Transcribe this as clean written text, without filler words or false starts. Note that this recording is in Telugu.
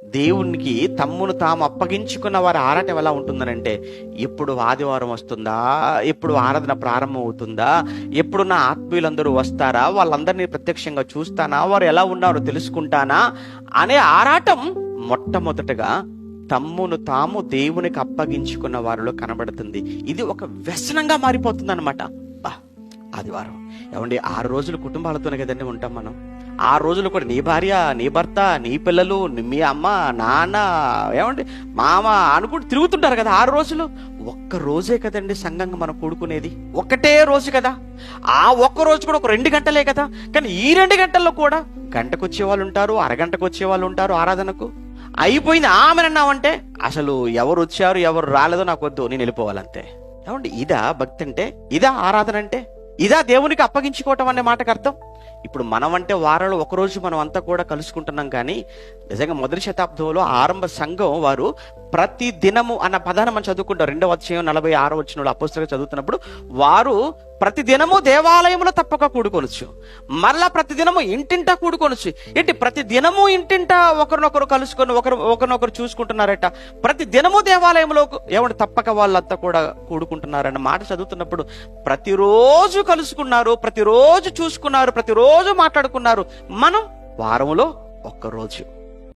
దేవునికి తమ్మును తాము అప్పగించుకున్న వారి ఆరాటం ఎలా ఉంటుందనంటే, ఎప్పుడు ఆదివారం వస్తుందా, ఎప్పుడు ఆరాధన ప్రారంభం అవుతుందా, ఎప్పుడు నా ఆత్మీయులందరూ వస్తారా, వాళ్ళందరినీ ప్రత్యక్షంగా చూస్తానా, వారు ఎలా ఉన్నారో తెలుసుకుంటానా అనే ఆరాటం మొట్టమొదటగా తమ్మును తాము దేవునికి అప్పగించుకున్న వారిలో కనబడుతుంది. ఇది ఒక వ్యసనంగా మారిపోతుంది అనమాట. ఆదివారం ఏమండి, 6 రోజులు కుటుంబాలతోనే కదండి ఉంటాం మనం. 6 రోజులు కూడా నీ భార్య, నీ భర్త, నీ పిల్లలు, మీ అమ్మ, నాన్న, ఏమండి మామ అనుకుంటూ తిరుగుతుంటారు కదా 6 రోజులు. ఒక్క రోజే కదండి సంఘంగా మనం కూడుకునేది, ఒక్కటే రోజు కదా. ఆ ఒక్క రోజు కూడా ఒక 2 గంటలే కదా. కానీ ఈ 2 గంటల్లో కూడా గంటకు వచ్చే వాళ్ళు ఉంటారు, అరగంటకు వచ్చే వాళ్ళు ఉంటారు. ఆరాధనకు అయిపోయింది ఆమెనన్నామంటే అసలు ఎవరు వచ్చారు ఎవరు రాలేదో నాకు వద్దు, నేను వెళ్ళిపోవాలంతే. ఏమండి, ఇదా భక్తి అంటే? ఇదా ఆరాధన అంటే? ఇదా దేవునికి అప్పగించుకోవటం అనే మాటకు అర్థం? ఇప్పుడు మనం అంటే వారంలో ఒకరోజు మనం అంతా కూడా కలుసుకుంటున్నాం. కానీ నిజంగా మొదటి శతాబ్దంలో ఆరంభ సంఘం వారు ప్రతి దినము అన్న పదాన్ని మనం చదువుకుంటాం. 2వ అధ్యాయం 46వ వచనంలో అపోస్తలుగా చదువుతున్నప్పుడు వారు ప్రతి దినము దేవాలయంలో తప్పక కూడుకొనొచ్చు, మరలా ప్రతి దినము ఇంటింటా కూడుకొనొచ్చు. ఏంటి, ప్రతి దినము ఇంటింటా ఒకరినొకరు కలుసుకొని ఒకరినొకరు చూసుకుంటున్నారట. ప్రతి దినము దేవాలయంలో ఏమంటే తప్పక వాళ్ళంతా కూడా కూడుకుంటున్నారన్న మాట చదువుతున్నప్పుడు ప్రతిరోజు కలుసుకున్నారు, ప్రతిరోజు చూసుకున్నారు, ప్రతిరోజు మాట్లాడుకున్నారు. మనం వారంలో ఒక్కరోజు